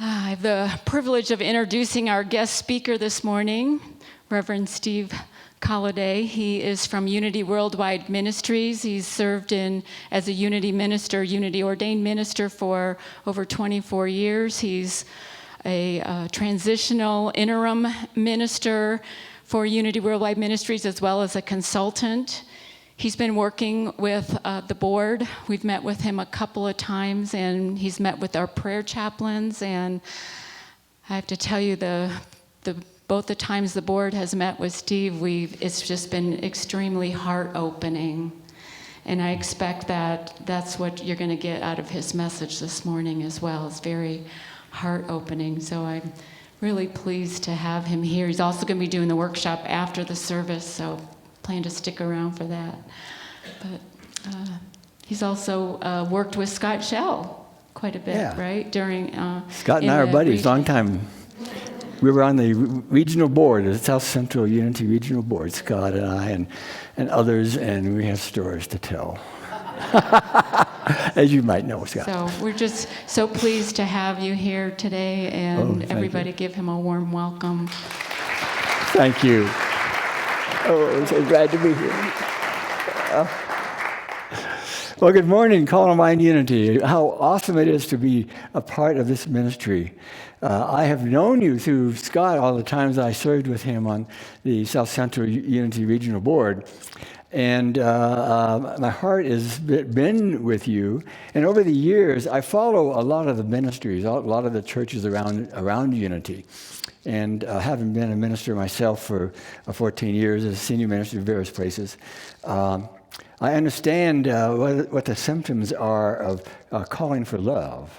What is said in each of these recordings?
I have the privilege of introducing our guest speaker this morning, Reverend Steve Colladay. He is from Unity Worldwide Ministries. He's served as a Unity minister, Unity ordained minister for over 24 years. He's a transitional interim minister for Unity Worldwide Ministries, as well as a consultant. He's been working with the board. We've met with him a couple of times, and he's met with our prayer chaplains. And I have to tell you, both the times the board has met with Steve, it's just been extremely heart-opening. And I expect that's what you're going to get out of his message this morning as well. It's very heart-opening. So I'm really pleased to have him here. He's also going to be doing the workshop after the service, so plan to stick around for that. But he's also worked with Scott Shell quite a bit, right? During Scott and I are buddies, long time. We were on the regional board, the South Central Unity Regional Board, Scott and I and others, and we have stories to tell. As you might know, Scott. So we're just so pleased to have you here today, and everybody give him a warm welcome. Thank you. Oh, I'm so glad to be here. Well, good morning, Colladay Unity. How awesome it is to be a part of this ministry. I have known you through Scott all the times I served with him on the South Central Unity Regional Board. And my heart has been with you. And over the years, I follow a lot of the ministries, a lot of the churches around Unity. And having been a minister myself for 14 years as a senior minister in various places, I understand what the symptoms are of calling for love.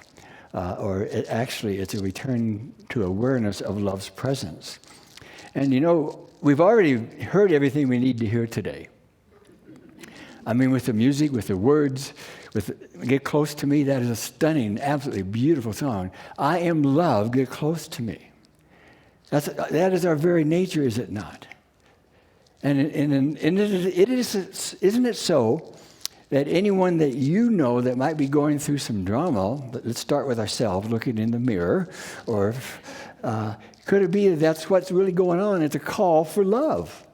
It's a return to awareness of love's presence. And we've already heard everything we need to hear today. I mean, with the music, with the words, with Get Close to Me, that is a stunning, absolutely beautiful song. I am loved, get close to me. That is our very nature, is it not? And it is, isn't it so that anyone that you know that might be going through some drama, but let's start with ourselves, looking in the mirror, or could it be that's what's really going on? It's a call for love.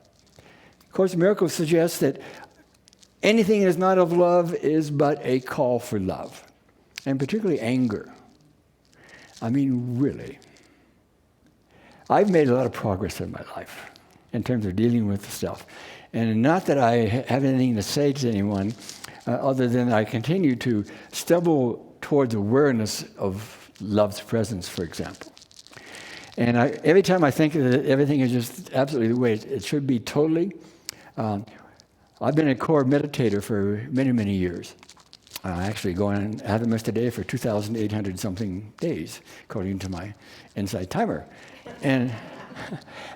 Of course, miracles suggest that anything that is not of love is but a call for love, and particularly anger. I mean, really. I've made a lot of progress in my life in terms of dealing with the stuff. And not that I have anything to say to anyone, other than I continue to stumble towards awareness of love's presence, for example. And every time I think that everything is just absolutely the way it should be totally, I've been a core meditator for many, many years. Actually I haven't missed a day for 2,800 something days, according to my Insight timer. And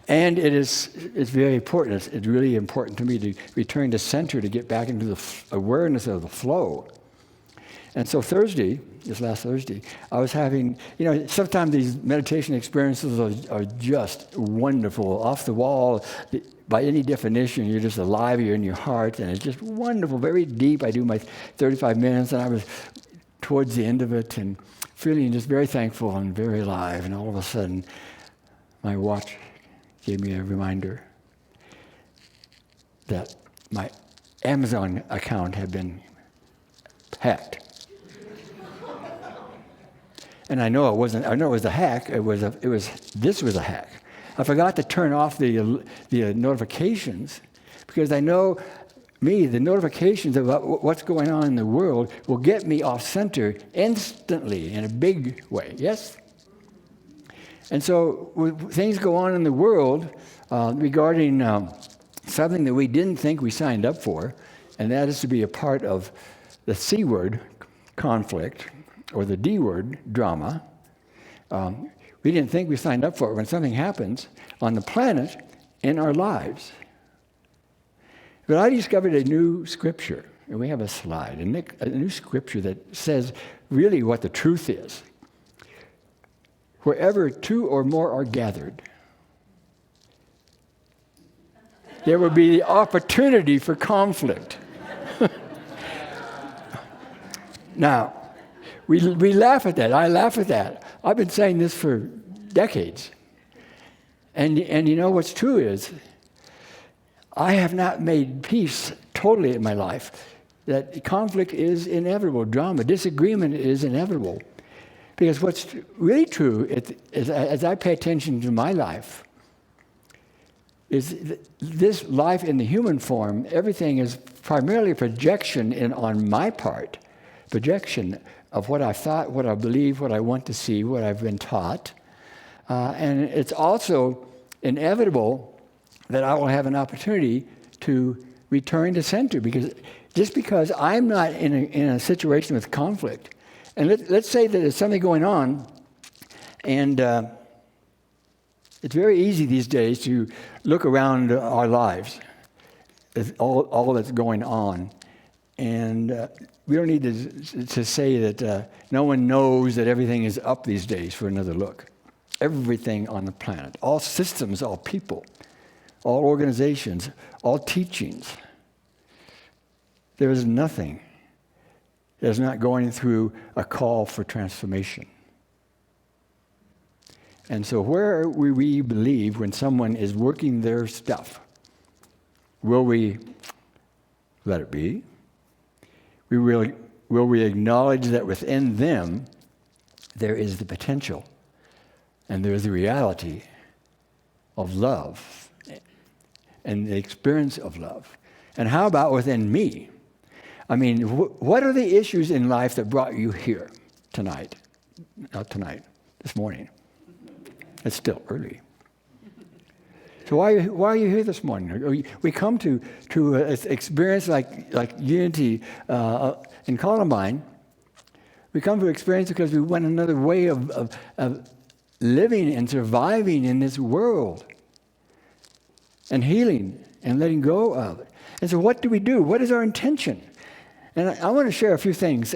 it's very important. It's really important to me to return to center, to get back into the awareness of the flow. And so this last Thursday, I was having, sometimes these meditation experiences are just wonderful, off the wall. By any definition, you're just alive, you're in your heart, and it's just wonderful, very deep. I do my 35 minutes, and I was towards the end of it and feeling just very thankful and very alive. And all of a sudden, my watch gave me a reminder that my Amazon account had been hacked. And I know it wasn't. I know it was a hack. This was a hack. I forgot to turn off the notifications, because I know the notifications about what's going on in the world will get me off center instantly in a big way. Yes. And so when things go on in the world regarding something that we didn't think we signed up for, and that is to be a part of the C word, conflict, or the D word, drama. We didn't think we signed up for it when something happens on the planet in our lives. But I discovered a new scripture, and we have a slide, a new scripture that says really what the truth is. Wherever two or more are gathered, there will be the opportunity for conflict. Now, we laugh at that. I laugh at that. I've been saying this for decades. And you know what's true is, I have not made peace totally in my life. That conflict is inevitable, drama, disagreement is inevitable. Because what's really true is as I pay attention to my life, is this life in the human form, everything is primarily a projection on my part, projection of what I thought, what I believe, what I want to see, what I've been taught. And it's also inevitable that I will have an opportunity to return to center, because just because I'm not in a situation with conflict, and let's say that there's something going on, and it's very easy these days to look around our lives, all that's going on, and we don't need to say that no one knows that everything is up these days for another look. Everything on the planet, all systems, all people, all organizations, all teachings. There is nothing that is not going through a call for transformation. And so where will we believe when someone is working their stuff? Will we let it be? Will we acknowledge that within them there is the potential and there is the reality of love and the experience of love? And how about within me? I mean, what are the issues in life that brought you here tonight? Not tonight, this morning. It's still early. So why are you here this morning? We come to experience like unity in Columbine. We come to experience because we want another way of living and surviving in this world, and healing and letting go of it. And so what do we do? What is our intention? And I want to share a few things.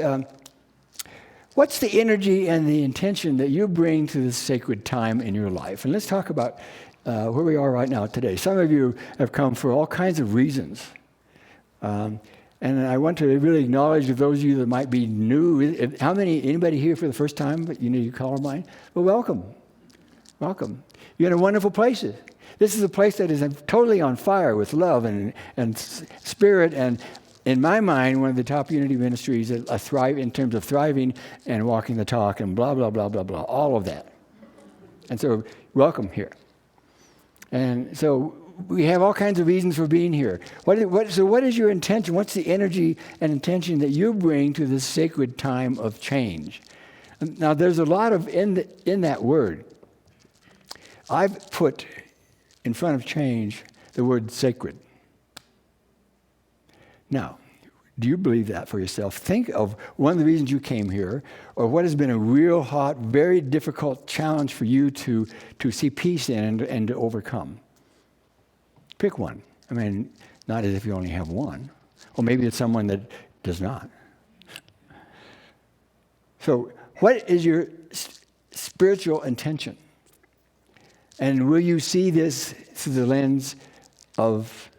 What's the energy and the intention that you bring to this sacred time in your life? And let's talk about where we are right now today. Some of you have come for all kinds of reasons. And I want to really acknowledge those of you that might be new. Anybody here for the first time, but you call mine? Well, welcome. Welcome. You're in wonderful places. This is a place that is totally on fire with love and spirit, and in my mind, one of the top unity ministries that thrive in terms of thriving and walking the talk and blah, blah, blah, blah, blah, all of that. And so, welcome here. And so, we have all kinds of reasons for being here. So what is your intention? What's the energy and intention that you bring to this sacred time of change? Now, there's a lot of, in that word, I've put in front of change the word sacred. Now, do you believe that for yourself? Think of one of the reasons you came here, or what has been a real hot, very difficult challenge for you to see peace in and to overcome. Pick one. I mean, not as if you only have one. Or maybe it's someone that does not. So, what is your spiritual intention? And will you see this through the lens of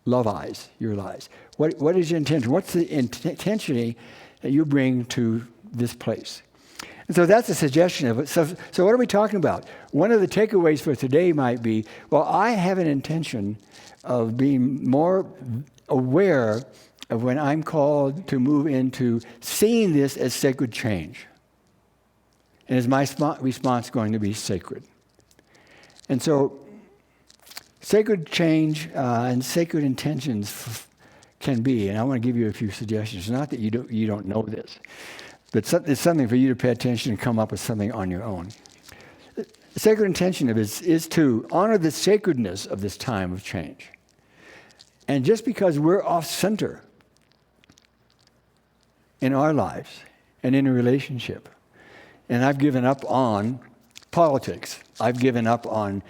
love eyes, your eyes? What is your intention? What's the intention that you bring to this place? And so that's a suggestion of it. So what are we talking about? One of the takeaways for today might be, well, I have an intention of being more aware of when I'm called to move into seeing this as sacred change. And is my response going to be sacred? And so sacred change and sacred intentions can be, and I want to give you a few suggestions. Not that you don't know this, but it's something for you to pay attention and come up with something on your own. The sacred intention of it is to honor the sacredness of this time of change. And just because we're off center in our lives and in a relationship, and I've given up on politics, I've given up on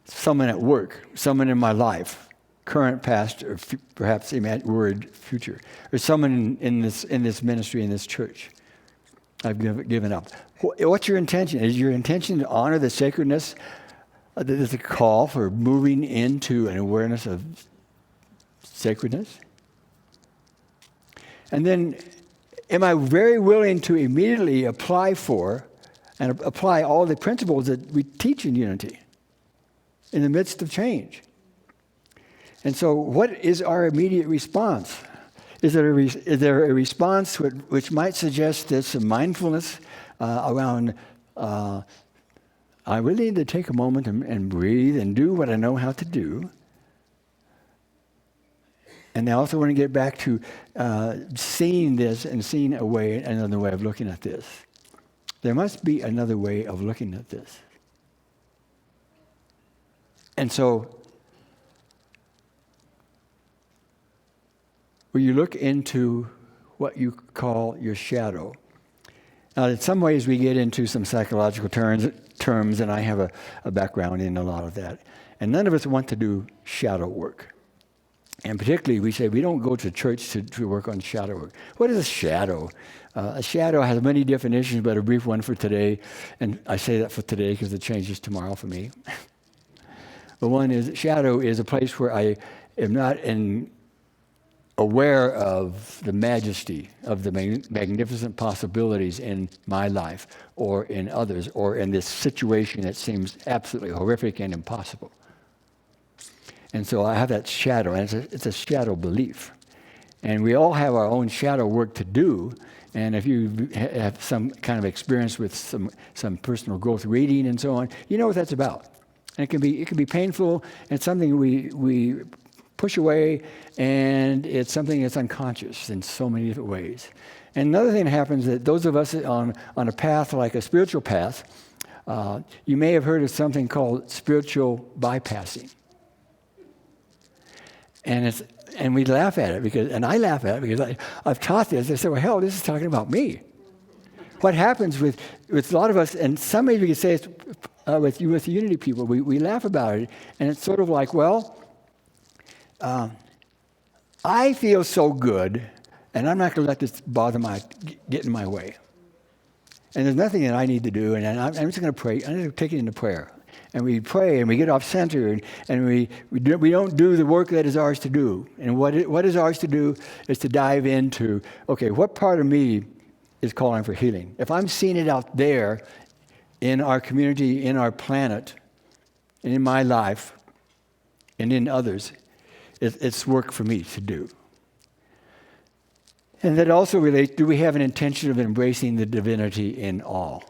someone at work, someone in my life, current, past, or perhaps word future, or someone in this ministry, in this church, I've given up. What's your intention? Is your intention to honor the sacredness? There's a call for moving into an awareness of sacredness. And then am I very willing to immediately apply for and apply all the principles that we teach in unity in the midst of change? And so what is our immediate response? Is there a response which might suggest there's some mindfulness around, I really need to take a moment and breathe and do what I know how to do? And I also want to get back to seeing this and seeing another way of looking at this. There must be another way of looking at this. And so, when you look into what you call your shadow, now in some ways we get into some psychological terms, and I have a background in a lot of that. And none of us want to do shadow work. And particularly, we say we don't go to church to work on shadow work. What is a shadow? A shadow has many definitions, but a brief one for today. And I say that for today because it changes tomorrow for me. The one is, shadow is a place where I am not aware of the majesty of the magnificent possibilities in my life or in others or in this situation that seems absolutely horrific and impossible. And so I have that shadow, and it's a shadow belief. And we all have our own shadow work to do. And if you have some kind of experience with some personal growth reading and so on, you know what that's about. And it can be painful, and it's something we push away, and it's something that's unconscious in so many different ways. And another thing that happens is that those of us on a path like a spiritual path, you may have heard of something called spiritual bypassing. And we laugh at it and I laugh at it because I've taught this. I say, well, hell, this is talking about me. What happens with a lot of us, and some maybe you could say it's with the unity people, we laugh about it, and it's sort of like, well, I feel so good, and I'm not going to let this get in my way. And there's nothing that I need to do, and I'm just going to pray. I'm going to take it into prayer. And we pray, and we get off center, and we don't do the work that is ours to do. And what is ours to do is to dive into, okay, what part of me is calling for healing? If I'm seeing it out there in our community, in our planet, and in my life, and in others, it's work for me to do. And that also relates, do we have an intention of embracing the divinity in all?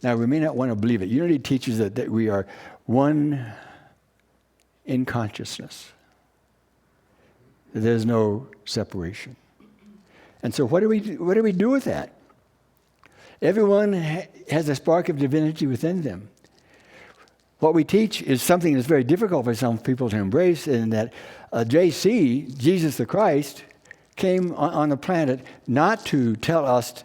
Now, we may not want to believe it. Unity teaches that we are one in consciousness. There's no separation. And so what do we do with that? Everyone has a spark of divinity within them. What we teach is something that's very difficult for some people to embrace, in that JC, Jesus the Christ, came on the planet not to tell us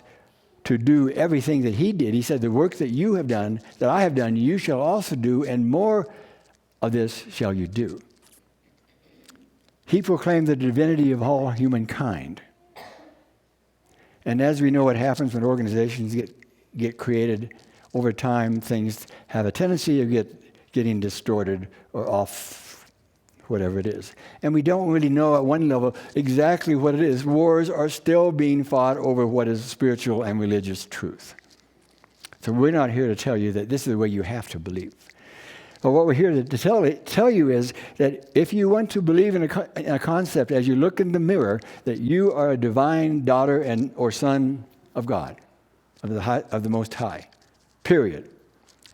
to do everything that he did. He said, the work that you have done, that I have done, you shall also do, and more of this shall you do. He proclaimed the divinity of all humankind. And as we know what happens when organizations get created, over time things have a tendency of getting distorted or off, whatever it is. And we don't really know at one level exactly what it is. Wars are still being fought over what is spiritual and religious truth. So we're not here to tell you that this is the way you have to believe. But what we're here to tell you is that if you want to believe in a concept as you look in the mirror, that you are a divine daughter or son of God, of the Most High, period.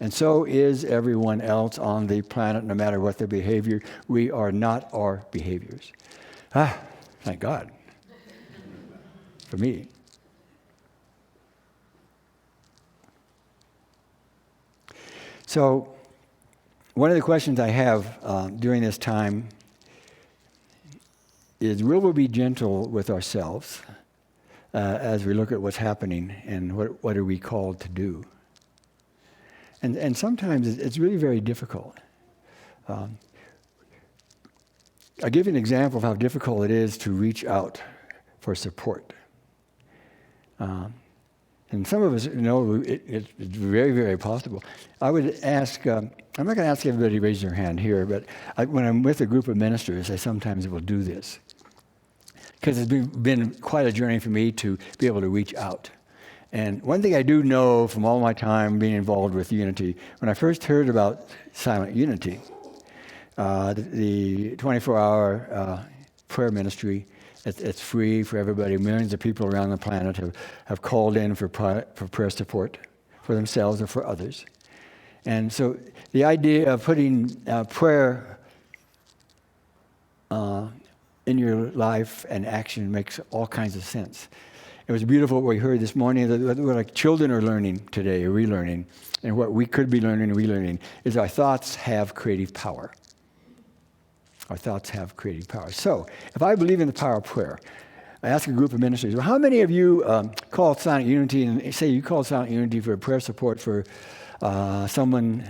And so is everyone else on the planet, no matter what their behavior. We are not our behaviors. Thank God. For me. So, one of the questions I have during this time is, will we be gentle with ourselves as we look at what's happening, and what are we called to do? And sometimes it's really very difficult. I'll give you an example of how difficult it is to reach out for support. And some of us know it's very, very possible. I would ask, I'm not going to ask everybody to raise their hand here, but when I'm with a group of ministers, I sometimes will do this. because it's been quite a journey for me to be able to reach out. And one thing I do know from all my time being involved with Unity, when I first heard about Silent Unity, the 24-hour prayer ministry, it's free for everybody. Millions of people around the planet have called in for prayer support for themselves or for others. And so the idea of putting prayer in your life and action makes all kinds of sense. It was beautiful what we heard this morning, that what our children are learning today, relearning, and what we could be learning and relearning, is our thoughts have creative power. Our thoughts have creative power. So, if I believe in the power of prayer, I ask a group of ministers, well, how many of you call Silent Unity and say you call Silent Unity for prayer support for someone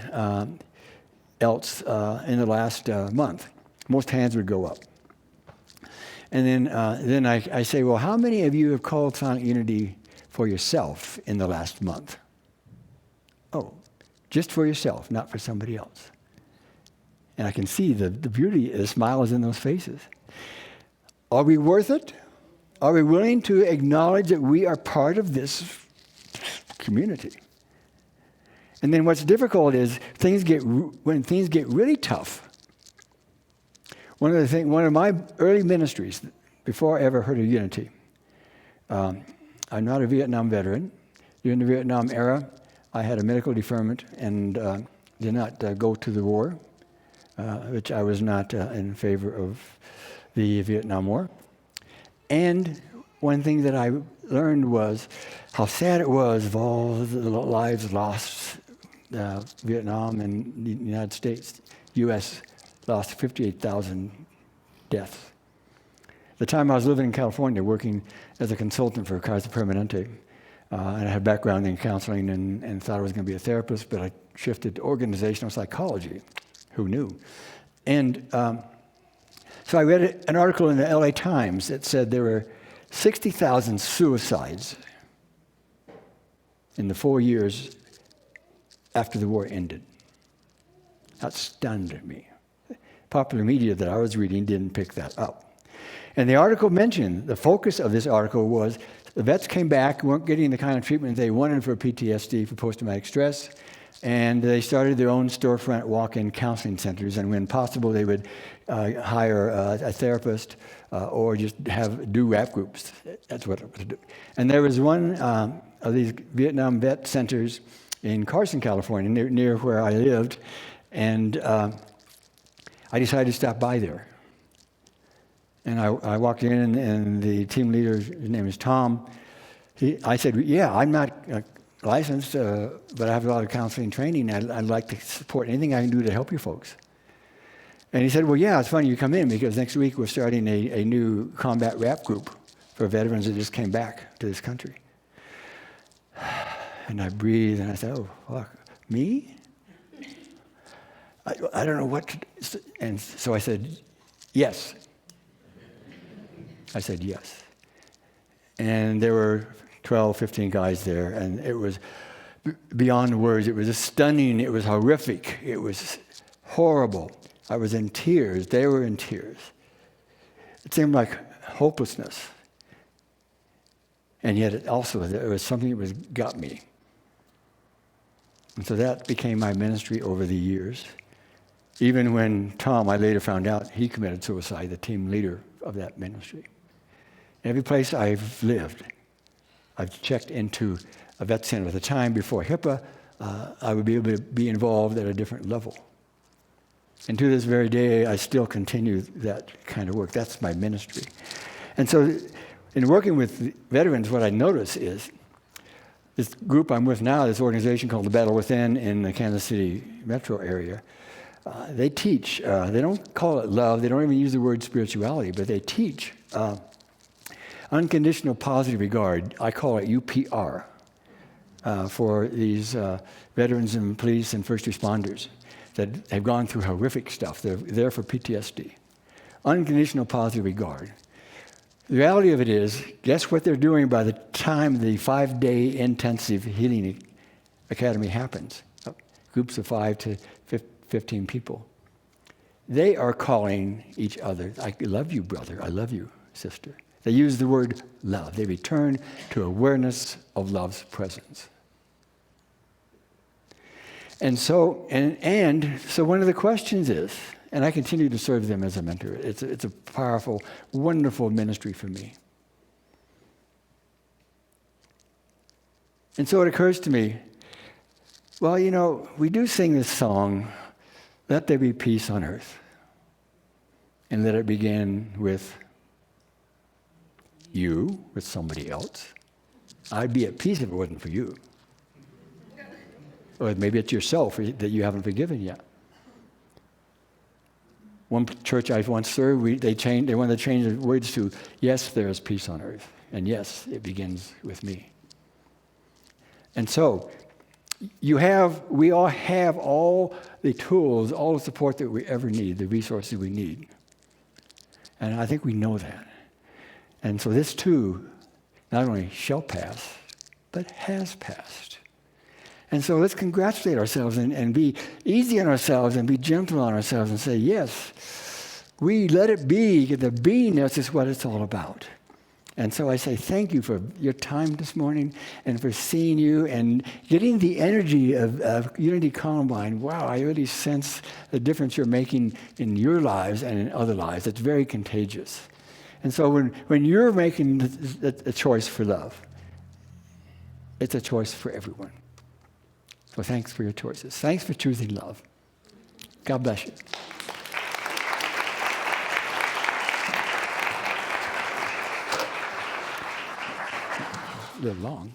else in the last month? Most hands would go up. And then I say, well, how many of you have called Silent Unity for yourself in the last month? Oh, just for yourself, not for somebody else. And I can see the beauty, the smiles in those faces. Are we worth it? Are we willing to acknowledge that we are part of this community? And then what's difficult is when things get really tough. One of my early ministries, before I ever heard of Unity, I'm not a Vietnam veteran. During the Vietnam era, I had a medical deferment and did not go to the war, which I was not in favor of the Vietnam War. And one thing that I learned was how sad it was of all the lives lost. Vietnam and the United States, U.S. lost 58,000 deaths. The time I was living in California working as a consultant for Kaiser Permanente, and I had background in counseling and thought I was going to be a therapist, but I shifted to organizational psychology. Who knew? And so I read an article in the LA Times that said there were 60,000 suicides in the 4 years after the war ended. That stunned me. Popular media that I was reading didn't pick that up. And the article mentioned, the focus of this article was the vets came back, weren't getting the kind of treatment they wanted for PTSD, for post-traumatic stress, and they started their own storefront walk-in counseling centers, and when possible they would hire a therapist or just do rap groups. That's what it was. And there was one of these Vietnam vet centers in Carson, California, near where I lived, and I decided to stop by there. And I walked in, and the team leader, his name is Tom, I said, yeah, I'm not licensed, but I have a lot of counseling training. I'd like to support anything I can do to help you folks. And he said, well, yeah, it's funny you come in, because next week we're starting a new combat rap group for veterans that just came back to this country. And I breathed, and I said, oh, fuck, me? I don't know what to do. And so I said, yes. I said yes. And there were 12, 15 guys there, and it was beyond words. It was stunning. It was horrific. It was horrible. I was in tears. They were in tears. It seemed like hopelessness. And yet it was something that got me. And so that became my ministry over the years. Even when Tom, I later found out, he committed suicide, the team leader of that ministry. Every place I've lived, I've checked into a vet center. At the time before HIPAA, I would be able to be involved at a different level. And to this very day, I still continue that kind of work. That's my ministry. And so in working with veterans, what I notice is this group I'm with now, this organization called The Battle Within in the Kansas City metro area, they teach, they don't call it love, they don't even use the word spirituality, but they teach unconditional positive regard. I call it UPR for these veterans and police and first responders that have gone through horrific stuff. They're there for PTSD. Unconditional positive regard. The reality of it is, guess what they're doing by the time the 5-day intensive healing academy happens? Groups of 5 to 15 people. They are calling each other, I love you, brother. I love you, sister. They use the word love. They return to awareness of love's presence. And so one of the questions is, and I continue to serve them as a mentor. It's a powerful, wonderful ministry for me. And so it occurs to me, well, we do sing this song, "Let there be peace on earth." And let it begin with you, with somebody else. I'd be at peace if it wasn't for you. Or maybe it's yourself that you haven't forgiven yet. One church I once served, they wanted to change the words to, "Yes, there is peace on earth." And yes, it begins with me. And so, we all have all the tools, all the support that we ever need, the resources we need. And I think we know that. And so this too, not only shall pass, but has passed. And so let's congratulate ourselves and be easy on ourselves and be gentle on ourselves and say, yes, we let it be. The beingness is what it's all about. And so I say thank you for your time this morning and for seeing you and getting the energy of Unity Columbine. Wow, I really sense the difference you're making in your lives and in other lives. It's very contagious. And so when you're making a choice for love, it's a choice for everyone. So thanks for your choices. Thanks for choosing love. God bless you. A little long.